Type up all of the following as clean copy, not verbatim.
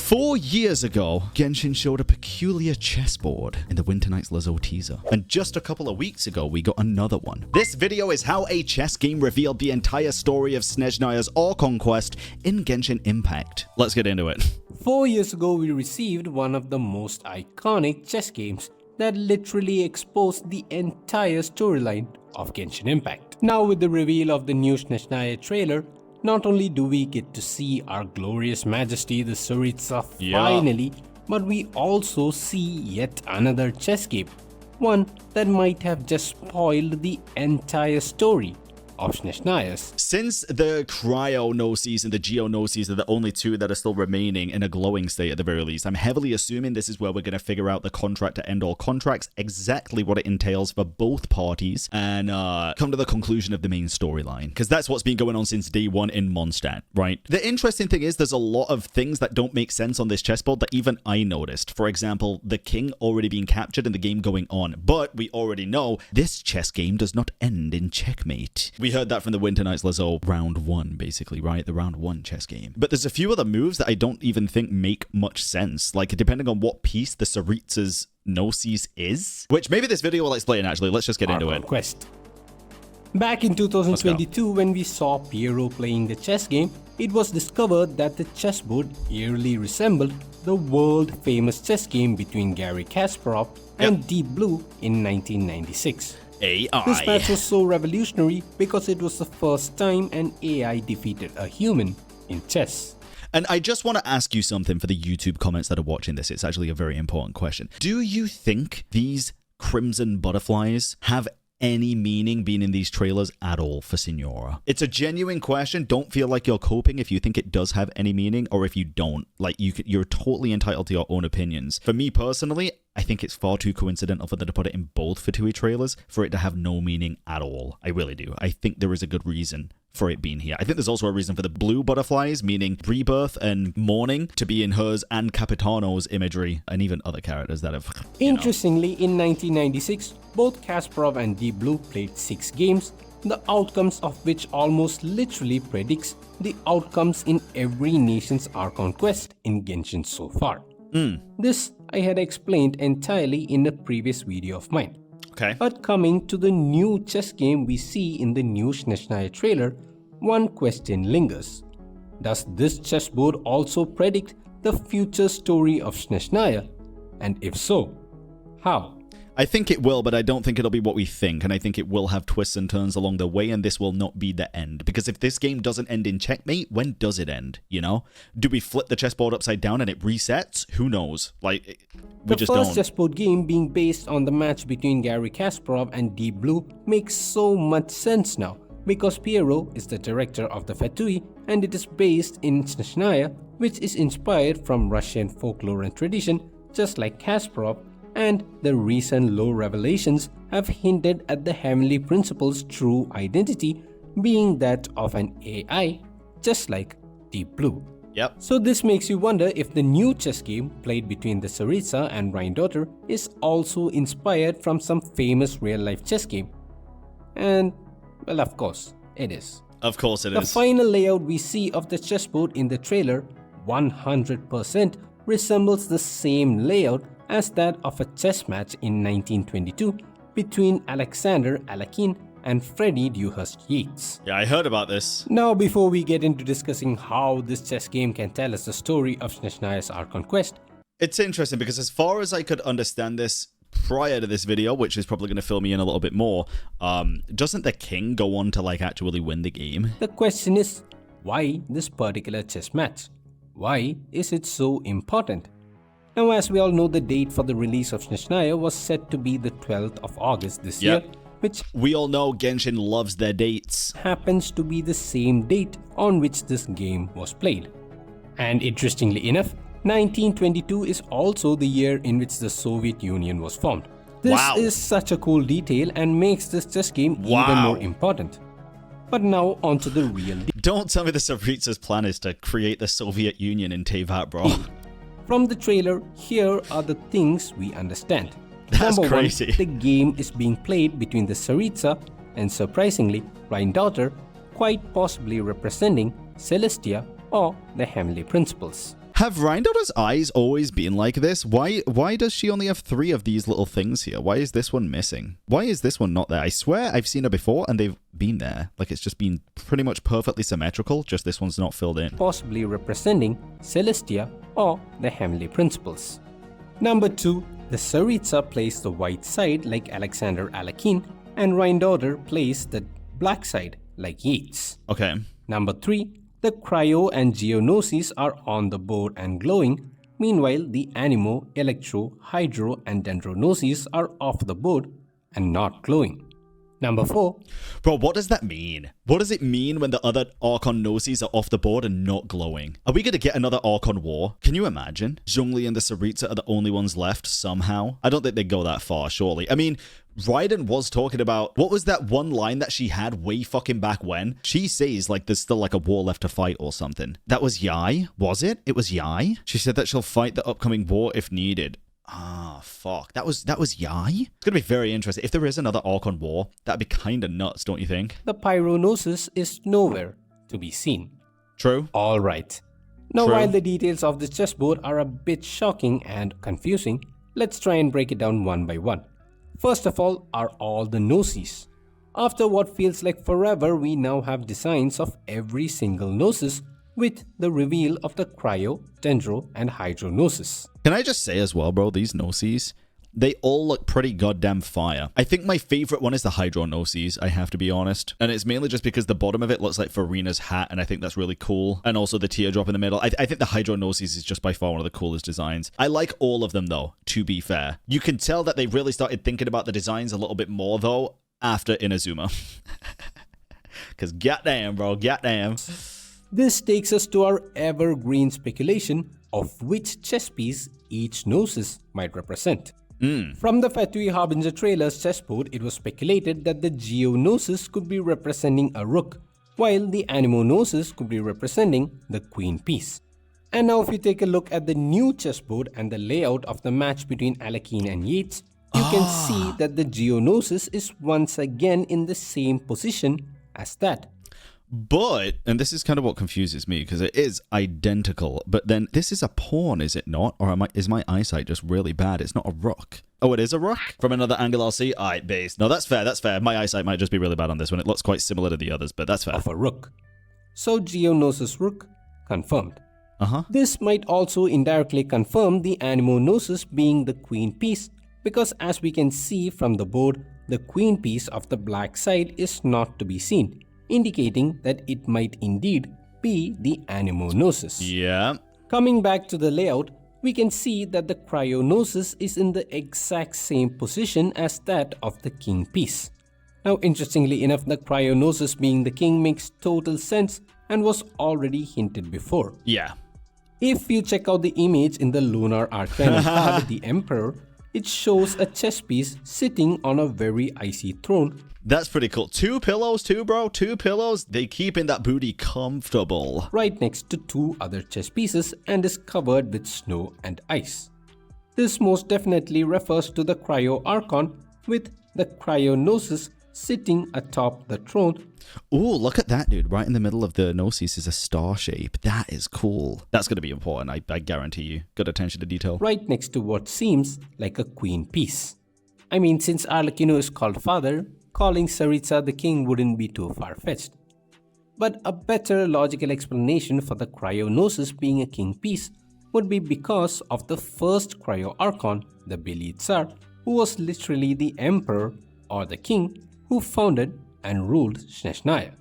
4 years ago, Genshin showed a peculiar chessboard in the Winter Nights Lazo teaser. And just a couple of weeks ago, we got another one. This video is how a chess game revealed the entire story of Snezhnaya's Or Conquest in Genshin Impact. Let's get into it. 4 years ago, we received one of the most iconic chess games that literally exposed the entire storyline of Genshin Impact. Now with the reveal of the new Snezhnaya trailer, not only do we get to see our glorious majesty the Tsaritsa finally, but we also see yet another chess game, one that might have just spoiled the entire story of Snezhnaya's. Since the Cryo Gnosis and the Geo Gnosis are the only two that are still remaining in a glowing state at the very least, I'm heavily assuming this is where we're going to figure out the contract to end all contracts, exactly what it entails for both parties, and come to the conclusion of the main storyline. Because that's what's been going on since day one in Mondstadt, right? The interesting thing is there's a lot of things that don't make sense on this chessboard that even I noticed. For example, the king already being captured and the game going on. But we already know this chess game does not end in checkmate. We heard that from the Winter Nights Lazo round 1, basically, right? The round 1 chess game. But there's a few other moves that I don't even think make much sense. Like, depending on what piece the Tsaritsa's Gnosis is, which maybe this video will explain, actually. Let's just get into it. Quest. Back in 2022, when we saw Piero playing the chess game, it was discovered that the chessboard eerily resembled the world-famous chess game between Garry Kasparov and Deep Blue in 1996. AI. This match was so revolutionary because it was the first time an AI defeated a human in chess. And I just want to ask you something for the YouTube comments that are watching this. It's actually a very important question. Do you think these crimson butterflies have any meaning being in these trailers at all for Signora? It's a genuine question. Don't feel like you're coping if you think it does have any meaning, or if you don't. Like, you're totally entitled to your own opinions. For me personally, I think it's far too coincidental for them to put it in both Fatui trailers for it to have no meaning at all. I really do. I think there is a good reason for it being here. I think there's also a reason for the blue butterflies, meaning rebirth and mourning, to be in hers and Capitano's imagery, and even other characters that have, Interestingly, in 1996, both Kasparov and Deep Blue played 6 games, the outcomes of which almost literally predicts the outcomes in every nation's Or Conquest in Genshin so far. This I had explained entirely in a previous video of mine. Okay. But coming to the new chess game we see in the new Snezhnaya trailer, one question lingers. Does this chessboard also predict the future story of Snezhnaya? And if so, how? I think it will, but I don't think it'll be what we think, and I think it will have twists and turns along the way, and this will not be the end. Because if this game doesn't end in checkmate, when does it end, you know? Do we flip the chessboard upside down and it resets? Who knows? Like, we just don't. The first chessboard game being based on the match between Garry Kasparov and Deep Blue makes so much sense now, because Piero is the director of the Fatui, and it is based in Snezhnaya, which is inspired from Russian folklore and tradition, just like Kasparov, and the recent lore revelations have hinted at the Heavenly Principle's true identity being that of an AI, just like Deep Blue. Yep. So this makes you wonder if the new chess game played between the Tsaritsa and Rhine-Daughter is also inspired from some famous real-life chess game. And, well, of course, it is. Of course it is. The final layout we see of the chessboard in the trailer 100% resembles the same layout as that of a chess match in 1922 between Alexander Alekhine and Freddie Dewhurst Yeats. Yeah, I heard about this. Now, before we get into discussing how this chess game can tell us the story of Snezhnaya's Or Conquest, it's interesting because as far as I could understand this prior to this video, which is probably going to fill me in a little bit more, doesn't the king go on to like actually win the game? the question is, why this particular chess match? Why is it so important? Now, as we all know, the date for the release of Snezhnaya was set to be the 12th of August this year, which we all know Genshin loves their dates. Happens to be the same date on which this game was played. And interestingly enough, 1922 is also the year in which the Soviet Union was formed. This is such a cool detail and makes this chess game even more important. But now onto the real deal. Don't tell me the Tsaritsa's plan is to create the Soviet Union in Tevat, bro. From the trailer, here are the things we understand. That's Number crazy. 1, the game is being played between the Tsaritsa and, surprisingly, Rhine-Daughter, quite possibly representing Celestia or the Heavenly Principles. Have Rhindaughter's eyes always been like this? Why does she only have 3 of these little things here? Why is this one missing? Why is this one not there? I swear I've seen her before and they've been there. Like it's just been pretty much perfectly symmetrical, just this one's not filled in. Possibly representing Celestia or the Heavenly Principles. Number 2. The Tsaritsa plays the white side like Alexander Alekhine, and Rhindaughter plays the black side like Yeats. Okay. Number 3. The Cryo and Geonosis are on the board and glowing. Meanwhile, the Anemo, Electro, Hydro and Dendronosis are off the board and not glowing. Number 4. Bro, what does that mean? What does it mean when the other Archon Gnosis are off the board and not glowing? Are we going to get another Archon War? Can you imagine? Zhongli and the Tsaritsa are the only ones left somehow? I don't think they go that far, surely. I mean, Raiden was talking about, what was that one line that she had way fucking back when? She says, like, there's still, like, a war left to fight or something. That was Yai? Was it? It was Yai? She said that she'll fight the upcoming war if needed. Ah, fuck. That was Yai? It's gonna be very interesting. If there is another Archon War, that'd be kinda nuts, don't you think? The Pyronosis is nowhere to be seen. True. Alright. Now True. while the details of this chessboard are a bit shocking and confusing, let's try and break it down one by one. First of all the Gnosis. After what feels like forever, we now have designs of every single Gnosis with the reveal of the Cryo, Dendro and Hydro Gnosis. Can I just say as well, bro, these Gnosis, they all look pretty goddamn fire. I think my favorite one is the Hydro Gnosis, I have to be honest. And it's mainly just because the bottom of it looks like Farina's hat, and I think that's really cool. And also the teardrop in the middle. I think the Hydro Gnosis is just by far one of the coolest designs. I like all of them, though, to be fair. You can tell that they really started thinking about the designs a little bit more, though, after Inazuma. Because goddamn, bro, goddamn. This takes us to our evergreen speculation of which chess piece each Gnosis might represent. From the Fatui Harbinger trailer's chessboard, it was speculated that the Geonosis could be representing a rook, while the Anemo Gnosis could be representing the queen piece. And now if you take a look at the new chessboard and the layout of the match between Alekhine and Yeats, you can see that the Geonosis is once again in the same position as that. But, and this is kind of what confuses me, because it is identical, but then this is a pawn, is it not? Or is my eyesight just really bad? It's not a rook. Oh, it is a rook? From another angle I'll see? Alright, base. No, that's fair, that's fair. My eyesight might just be really bad on this one. It looks quite similar to the others, but that's fair. Of a rook. So Geonosis rook, confirmed. Uh-huh. This might also indirectly confirm the Anemo Gnosis being the queen piece, because as we can see from the board, the queen piece of the black side is not to be seen, indicating that it might indeed be the Anemo Gnosis. Yeah. Coming back to the layout, we can see that the Cryo Gnosis is in the exact same position as that of the king piece. Now, interestingly enough, the Cryo Gnosis being the king makes total sense and was already hinted before. Yeah. If you check out the image in the Lunar Arcana card, the Emperor, it shows a chess piece sitting on a very icy throne. That's pretty cool. 2 pillows too, bro. 2 pillows. They keeping that booty comfortable. Right next to 2 other chess pieces and is covered with snow and ice. This most definitely refers to the Cryo Archon, with the Cryo Gnosis sitting atop the throne. Ooh, look at that, dude. Right in the middle of the Gnosis is a star shape. That is cool. That's going to be important, I guarantee you. Good attention to detail. Right next to what seems like a queen piece. I mean, since Arlecchino is called father, calling Tsaritsa the king wouldn't be too far-fetched. But a better logical explanation for the Cryo Gnosis being a king piece would be because of the first Cryo Archon, the Beli Tsar, who was literally the emperor or the king who founded and ruled Snezhnaya.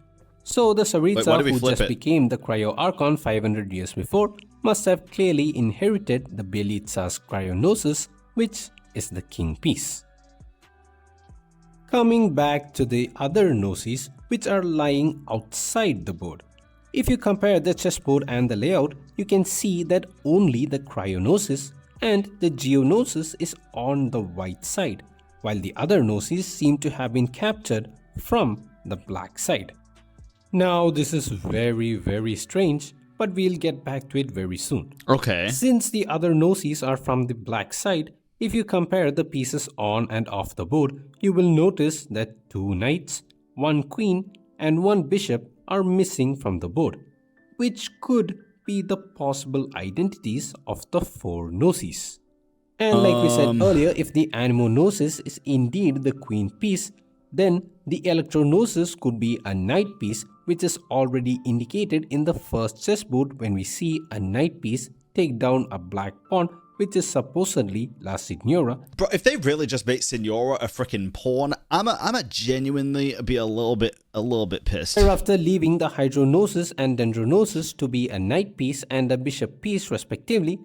So the Tsaritsa who just became the Cryo Archon 500 years before must have clearly inherited the Beli Tsar's Cryo Gnosis, which is the king piece. Coming back to the other Gnosis, which are lying outside the board. If you compare the chessboard and the layout, you can see that only the Cryo Gnosis and the Geonosis is on the white side, while the other Gnosis seem to have been captured from the black side. Now this is very strange, but we'll get back to it very soon. Okay. Since the other Gnosis are from the black side, if you compare the pieces on and off the board, you will notice that 2 knights, 1 queen and 1 bishop are missing from the board, which could be the possible identities of the 4 gnosis. And like we said earlier, if the Anemo gnosis is indeed the queen piece, then the Electro gnosis could be a knight piece, which is already indicated in the first chessboard when we see a knight piece take down a black pawn, which is supposedly La Signora. Bro, if they really just make Signora a freaking pawn, I'ma genuinely be a little bit pissed. Thereafter, leaving the Hydronosis and Dendronosis to be a knight piece and a bishop piece respectively,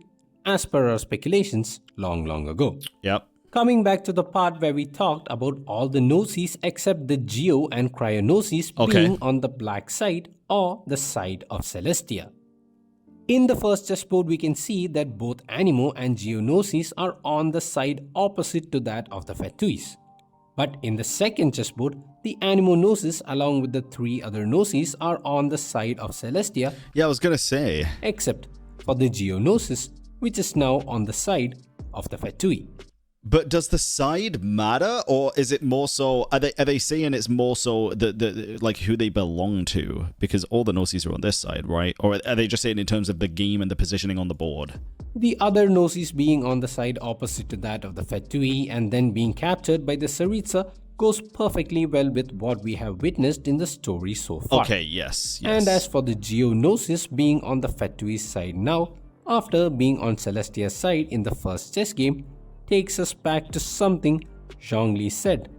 as per our speculations long ago. Yep. Coming back to the part where we talked about all the gnosis except the Geo and Cryognosis being on the black side or the side of Celestia. In the first chessboard, we can see that both Anemo and Geognosis are on the side opposite to that of the Fatuis. But in the second chessboard, the Anemo Gnosis along with the 3 other Gnosis are on the side of Celestia. Yeah, I was gonna say. Except for the Geognosis, which is now on the side of the Fatui. But does the side matter, or is it more so? Are they saying it's more so the like who they belong to? Because all the gnosis are on this side, right? Or are they just saying in terms of the game and the positioning on the board? The other gnosis being on the side opposite to that of the Fatui and then being captured by the Tsaritsa goes perfectly well with what we have witnessed in the story so far. Okay, yes. And as for the Geognosis being on the Fatui's side now, after being on Celestia's side in the first chess game, takes us back to something Zhongli said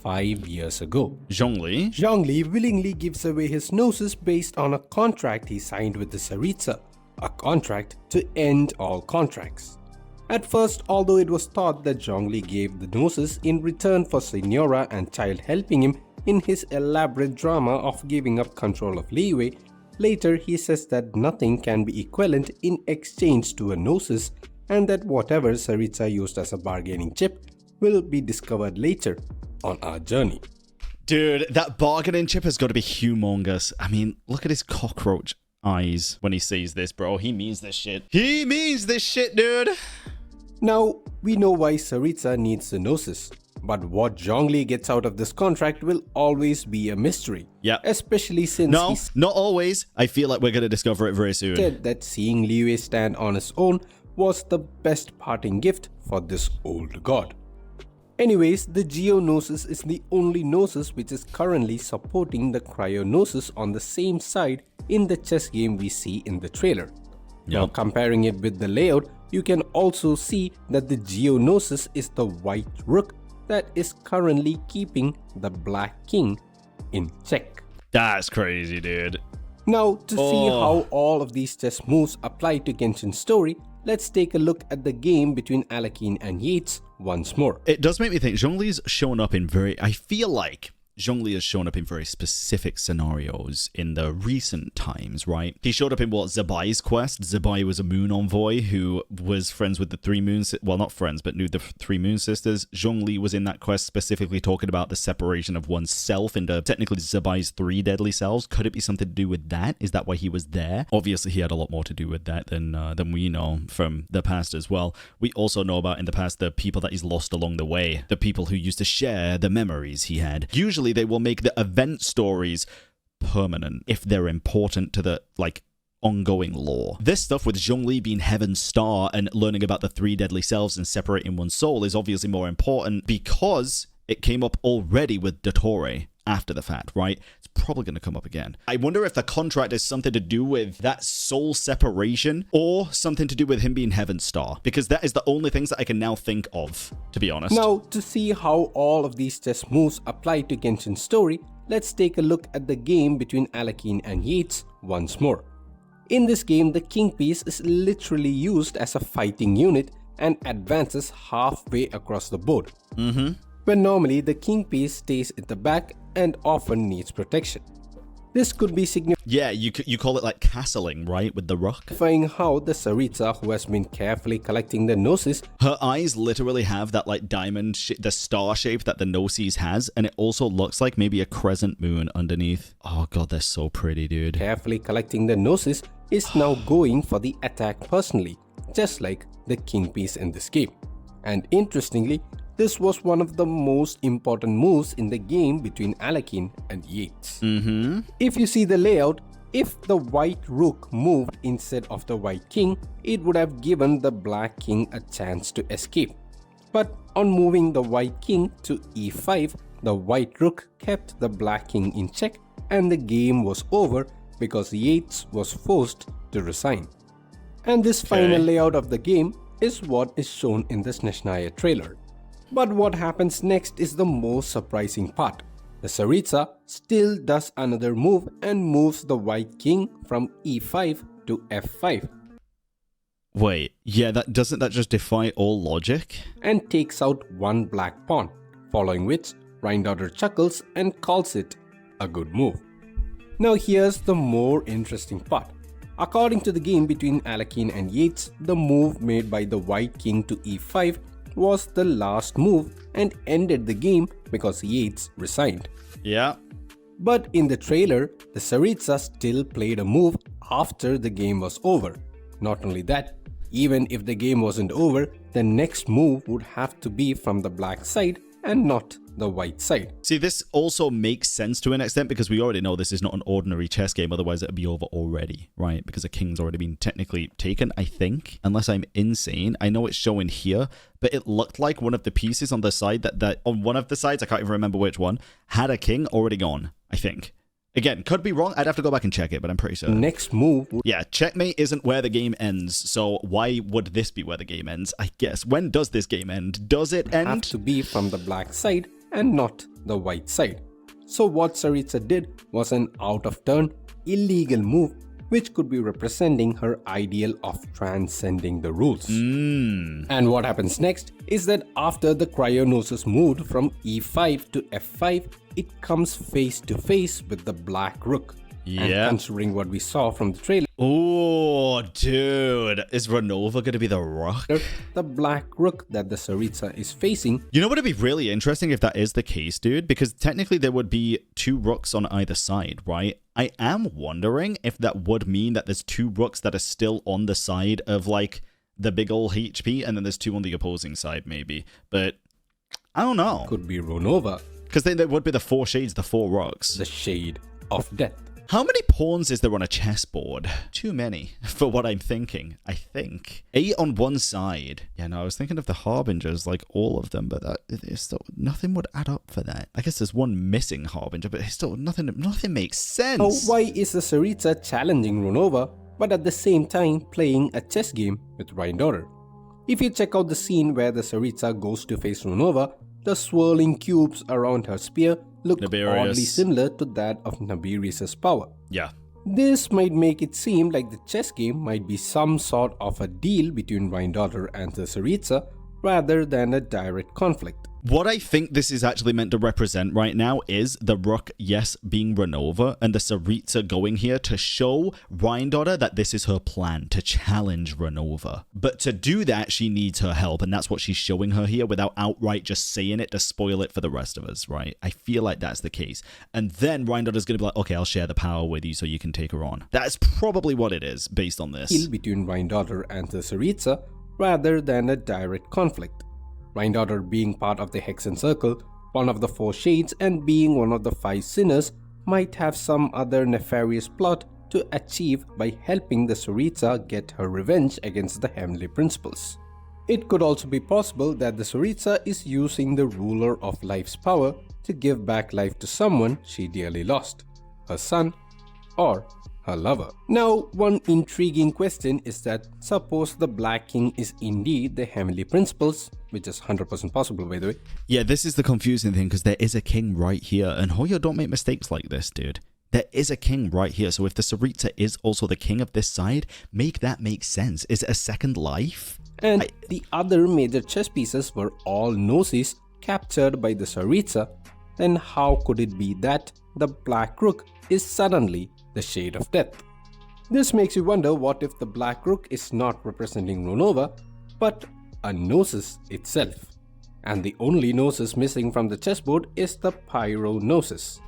5 years ago. Zhongli? Zhongli willingly gives away his gnosis based on a contract he signed with the Tsaritsa, a contract to end all contracts. At first, although it was thought that Zhongli gave the gnosis in return for Signora and Child helping him in his elaborate drama of giving up control of Liyue, later he says that nothing can be equivalent in exchange to a gnosis, and that whatever Tsaritsa used as a bargaining chip will be discovered later on our journey. Dude, that bargaining chip has got to be humongous. I mean, look at his cockroach eyes when he sees this, bro. He means this shit. He means this shit, dude. Now, we know why Tsaritsa needs the gnosis, but what Zhongli gets out of this contract will always be a mystery. Yeah. Especially since not always. I feel like we're going to discover it very soon. Said that seeing Liyue stand on his own was the best parting gift for this old god. Anyways, the Geognosis is the only gnosis which is currently supporting the Cryognosis on the same side in the chess game we see in the trailer. Now, comparing it with the layout, you can also see that the Geognosis is the white rook that is currently keeping the black king in check. That's crazy, dude. Now, to see how all of these chess moves apply to Genshin's story, let's take a look at the game between Alekhine and Yates once more. It does make me think Zhongli's shown up in I feel like Zhongli has shown up in very specific scenarios in the recent times, right? He showed up in Zabai's quest. Zabai was a moon envoy who was friends with the 3 moons, well, not friends, but knew the 3 moon sisters. Zhongli was in that quest specifically talking about the separation of oneself into technically Zabai's 3 deadly selves. Could it be something to do with that? Is that why he was there? Obviously, he had a lot more to do with that than we know from the past as well. We also know about in the past the people that he's lost along the way, the people who used to share the memories he had. Usually they will make the event stories permanent if they're important to the ongoing lore. This stuff with Zhongli being Heaven's Star and learning about the 3 deadly selves and separating one's soul is obviously more important because it came up already with Dottore after the fact, right? It's probably going to come up again. I wonder if the contract is something to do with that soul separation or something to do with him being Heaven's Star, because that is the only things that I can now think of, to be honest. Now, to see how all of these chess moves apply to Genshin's story, let's take a look at the game between Alekhine and Yates once more. In this game, the king piece is literally used as a fighting unit and advances halfway across the board. When normally the king piece stays at the back and often needs protection. This could be significant. Yeah, you call it like castling, right, with the rook? Signifying how the Tsaritsa, who has been carefully collecting the gnosis, her eyes literally have that diamond, the star shape that the gnosis has, and it also looks like maybe a crescent moon underneath. Oh god, they're so pretty, dude. Carefully collecting the gnosis is now going for the attack personally, just like the king piece in this game. And interestingly, this was one of the most important moves in the game between Alekhine and Yates. If you see the layout, if the white rook moved instead of the white king, it would have given the black king a chance to escape. But on moving the white king to e5, the white rook kept the black king in check and the game was over because Yates was forced to resign. And this final layout of the game is what is shown in the Snezhnaya trailer. But what happens next is the most surprising part. The Tsaritsa still does another move and moves the white king from e5 to f5. Wait, yeah, doesn't that just defy all logic? And takes out one black pawn, following which Rhine chuckles and calls it a good move. Now here's the more interesting part. According to the game between Alekhine and Yates, the move made by the white king to e5 was the last move and ended the game because Yates resigned. Yeah. But in the trailer, the Tsaritsa still played a move after the game was over. Not only that, even if the game wasn't over, the next move would have to be from the black side and not the white side. See, this also makes sense to an extent because we already know this is not an ordinary chess game, otherwise it would be over already, right? Because a king's already been technically taken, I think, unless I'm insane. I know it's showing here, but it looked like one of the pieces on the side that on one of the sides, I can't even remember which one, had a king already gone, I think. Again, could be wrong. I'd have to go back and check it, but I'm pretty sure. Next move. Yeah, checkmate isn't where the game ends, so why would this be where the game ends? I guess. When does this game end? Does it end? Have to be from the black side and not the white side. So what Tsaritsa did was an out-of-turn, illegal move which could be representing her ideal of transcending the rules. And what happens next is that after the Cryonosis moved from e5 to f5, it comes face to face with the black rook. Yeah. And considering what we saw from the trailer, oh, dude, is Renova going to be the rook? The black rook that the Tsaritsa is facing. You know what would be really interesting if that is the case, dude? Because technically there would be two rooks on either side, right? I am wondering if that would mean that there's two rooks that are still on the side of, like, the big ol' HP, and then there's two on the opposing side, maybe. But I don't know. Could be Renova. Because then there would be the four shades, the four rooks. The shade of death. How many pawns is there on a chessboard? Too many, for what I'm thinking, I think. 8 on one side. Yeah, no, I was thinking of the Harbingers, like all of them, but it's still, nothing would add up for that. I guess there's one missing Harbinger, but it's still, nothing makes sense. So why is the Tsaritsa challenging Renova, but at the same time playing a chess game with Rhine? If you check out the scene where the Tsaritsa goes to face Renova, the swirling cubes around her spear look oddly similar to that of Nabirius' power. Yeah. This might make it seem like the chess game might be some sort of a deal between Rhine and the Tsaritsa rather than a direct conflict. What I think this is actually meant to represent right now is the rook, yes, being Renova, and the Tsaritsa going here to show Rhine that this is her plan, to challenge Renova. But to do that, she needs her help, and that's what she's showing her here without outright just saying it to spoil it for the rest of us, right? I feel like that's the case. And then Rhine is going to be like, okay, I'll share the power with you so you can take her on. That's probably what it is, based on this. Deal between Rhine and the Tsaritsa rather than a direct conflict. Rhine being part of the Hexen Circle, one of the four shades, and being one of the 5 sinners might have some other nefarious plot to achieve by helping the Tsaritsa get her revenge against the Heavenly Principles. It could also be possible that the Tsaritsa is using the ruler of life's power to give back life to someone she dearly lost, her son or her lover. Now, one intriguing question is that suppose the Black King is indeed the Heavenly Principles, which is 100% possible, by the way. Yeah, this is the confusing thing, because there is a king right here, and Hoyo, don't make mistakes like this, dude. There is a king right here, so if the Tsaritsa is also the king of this side, make that make sense. Is it a second life? And the other major chess pieces were all gnosis captured by the Tsaritsa, then how could it be that the Black Rook is suddenly the shade of death? This makes you wonder what if the Black Rook is not representing Renova, but a gnosis itself. And the only gnosis missing from the chessboard is the Pyro Gnosis.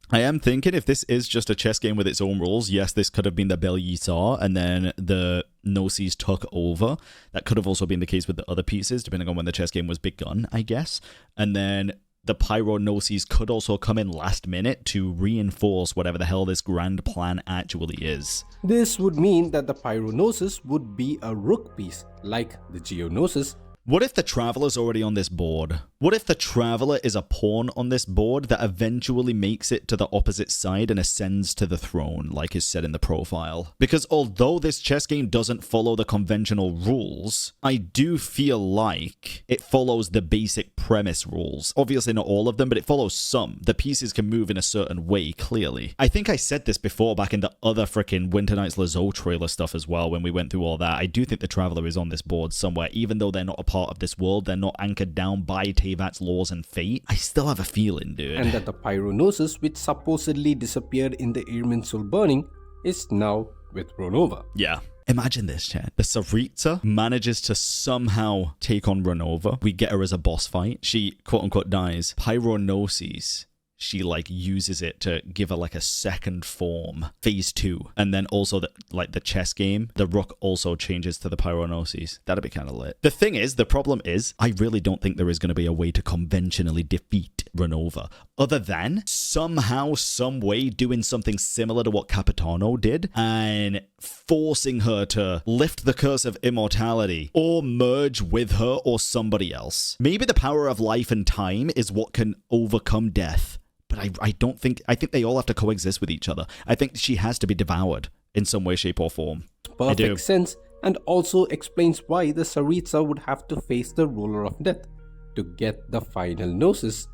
I am thinking if this is just a chess game with its own rules, yes, this could have been the Belle Yisar, and then the Gnosis took over. That could have also been the case with the other pieces, depending on when the chess game was begun, I guess. And then the Pyrognoses could also come in last minute to reinforce whatever the hell this grand plan actually is. This would mean that the Pyrognosis would be a rook piece, like the Geonosis. What if the Traveler's already on this board? What if the Traveler is a pawn on this board that eventually makes it to the opposite side and ascends to the throne, like is said in the profile? Because although this chess game doesn't follow the conventional rules, I do feel like it follows the basic premise rules. Obviously not all of them, but it follows some. The pieces can move in a certain way, clearly. I think I said this before back in the other frickin' Winter Nights Lazo trailer stuff as well, when we went through all that. I do think the Traveler is on this board somewhere, even though they're not a part of this world, they're not anchored down by Teyvat's laws and fate. I still have a feeling, dude. And that the Pyrognosis, which supposedly disappeared in the Irminsul burning, is now with Ronova. Yeah. Imagine this, Chad. The Tsaritsa manages to somehow take on Ronova. We get her as a boss fight. She, quote-unquote, dies. Pyrognoses, she like uses it to give her like a second form, phase 2, and then also the chess game, the rook also changes to the Pyrognoses. That'd be kind of lit. The thing is, the problem is, I really don't think there is going to be a way to conventionally defeat Ronova, other than somehow, some way doing something similar to what Capitano did and forcing her to lift the curse of immortality or merge with her or somebody else. Maybe the power of life and time is what can overcome death. But I don't think, I think they all have to coexist with each other. I think she has to be devoured in some way, shape, or form. Perfect sense, and also explains why the Tsaritsa would have to face the ruler of death to get the final gnosis,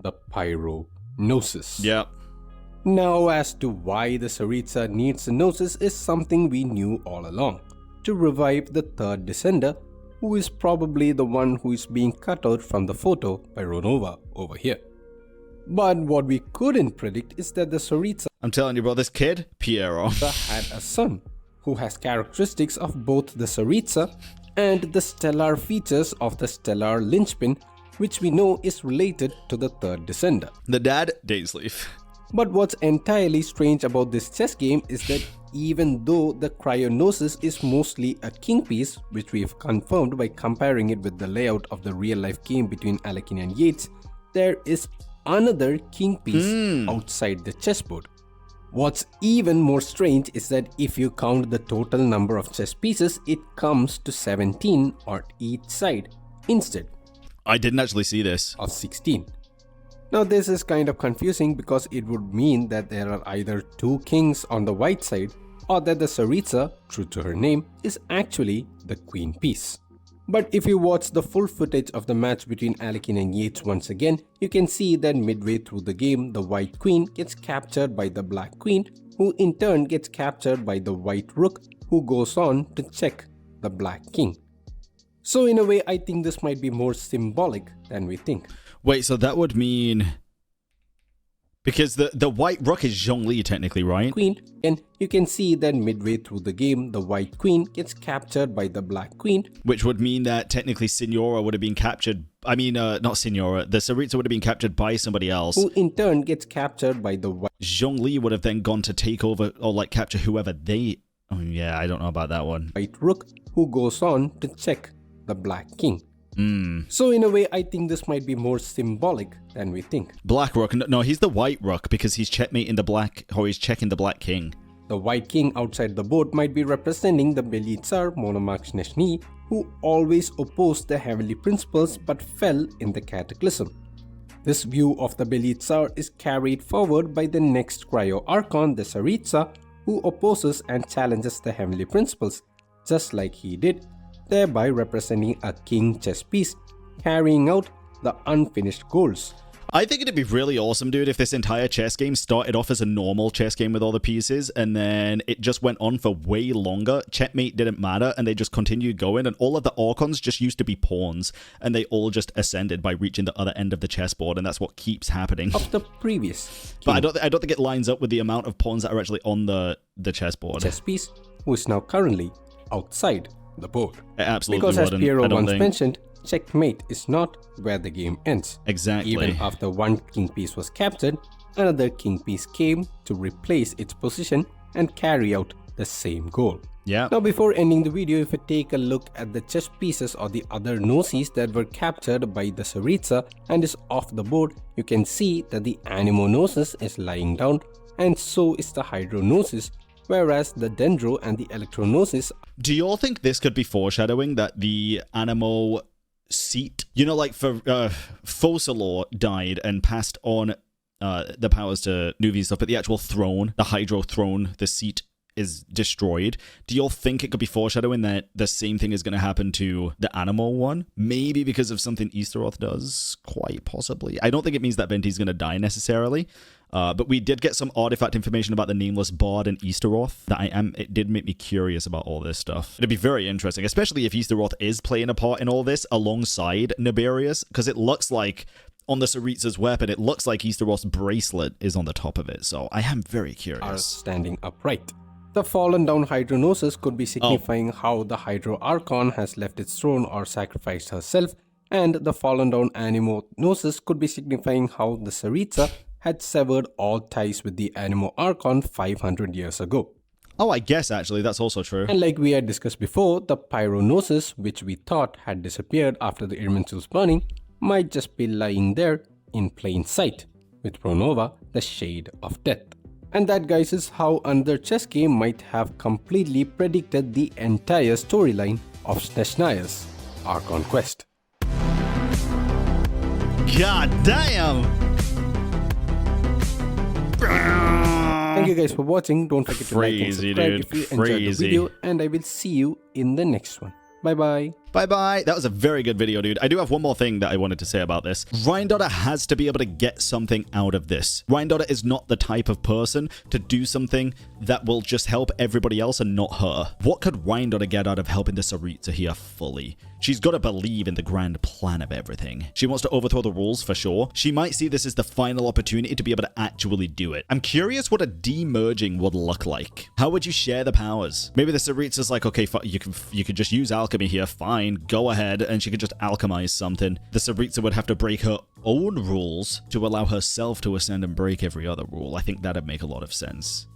the Pyrognosis. Yeah. Now, as to why the Tsaritsa needs a gnosis is something we knew all along. To revive the third descender, who is probably the one who is being cut out from the photo by Ronova over here. But what we couldn't predict is that the Tsaritsa, I'm telling you, bro, this kid, Piero, had a son who has characteristics of both the Tsaritsa and the stellar features of the stellar linchpin, which we know is related to the third descender. The dad, Dainsleaf. But what's entirely strange about this chess game is that even though the Cryognosis is mostly a king piece, which we've confirmed by comparing it with the layout of the real-life game between Alekhine and Yates, there is another king piece outside the chessboard. What's even more strange is that if you count the total number of chess pieces, it comes to 17 on each side instead. I didn't actually see this. Of 16. Now this is kind of confusing because it would mean that there are either 2 kings on the white side or that the Tsaritsa, true to her name, is actually the queen piece. But if you watch the full footage of the match between Alekhine and Yates once again, you can see that midway through the game, the white queen gets captured by the black queen, who in turn gets captured by the white rook, who goes on to check the black king. So in a way, I think this might be more symbolic than we think. Wait, so that would mean... Because the white rook is Zhongli technically, right? Queen, and you can see that midway through the game, the white queen gets captured by the black queen. Which would mean that technically Signora would have been captured... not Signora. The Tsaritsa would have been captured by somebody else. Who in turn gets captured by the white... Zhongli would have then gone to take over or like capture whoever they... Oh yeah, I don't know about that one. White rook, who goes on to check the black king. So in a way, I think this might be more symbolic than we think. Black rook, no, he's the white rook because he's checkmating the black, or he's checking the black king. The white king outside the board might be representing the Belytsar monarch Snezhnaya, who always opposed the heavenly principles but fell in the cataclysm. This view of the Belytsar is carried forward by the next cryo archon, the Tsaritsa, who opposes and challenges the heavenly principles, just like he did, thereby representing a king chess piece, carrying out the unfinished goals. I think it'd be really awesome, dude, if this entire chess game started off as a normal chess game with all the pieces, and then it just went on for way longer, checkmate didn't matter, and they just continued going, and all of the Archons just used to be pawns, and they all just ascended by reaching the other end of the chessboard, and that's what keeps happening. Of the previous king. But I don't think it lines up with the amount of pawns that are actually on the chessboard. Chess piece, who is now currently outside the board. It absolutely because as wouldn't. Piero once mentioned, checkmate is not where the game ends. Exactly. Even after one king piece was captured, another king piece came to replace its position and carry out the same goal. Yeah. Now before ending the video, if we take a look at the chess pieces or the other gnosis that were captured by the Tsaritsa and is off the board, you can see that the Anemo gnosis is lying down and so is the Hydro gnosis, whereas the Dendro and the Electro gnosis. Do you all think this could be foreshadowing that the Anemo seat, you know, like for Focalor died and passed on the powers to Nuvi stuff, but the actual throne, the Hydro throne, the seat is destroyed. Do you all think it could be foreshadowing that the same thing is going to happen to the Animal one? Maybe because of something Easteroth does? Quite possibly. I don't think it means that Venti's going to die necessarily, but we did get some artifact information about the Nameless Bard and Easteroth that it did make me curious about all this stuff. It'd be very interesting, especially if Easteroth is playing a part in all this alongside Niberius, because it looks like on the Tsaritsa's weapon, it looks like Easteroth's bracelet is on the top of it, so I am very curious. Are standing upright. The fallen down Hydro gnosis could be signifying how the Hydro Archon has left its throne or sacrificed herself, and the fallen down Anemo gnosis could be signifying how the Tsaritsa had severed all ties with the Anemo Archon 500 years ago. Oh, I guess actually that's also true. And like we had discussed before, the Pyrognosis, which we thought had disappeared after the Irminsul's burning, might just be lying there in plain sight, with Pronova, the Shade of Death. And that, guys, is how another chess game might have completely predicted the entire storyline of Snezhnaya's Archon Quest. God damn! Thank you guys for watching. Don't forget to like and subscribe if you enjoyed the video, and I will see you in the next one. Bye bye. Bye-bye. That was a very good video, dude. I do have one more thing that I wanted to say about this. Ryandotter has to be able to get something out of this. Ryandotter is not the type of person to do something that will just help everybody else and not her. What could Ryandotter get out of helping the Tsaritsa here fully? She's got to believe in the grand plan of everything. She wants to overthrow the rules for sure. She might see this as the final opportunity to be able to actually do it. I'm curious what a demerging would look like. How would you share the powers? Maybe the Tsaritsa's like, okay, you could just use alchemy here, fine. Go ahead, and she could just alchemize something. The Tsaritsa would have to break her own rules to allow herself to ascend and break every other rule. I think that'd make a lot of sense.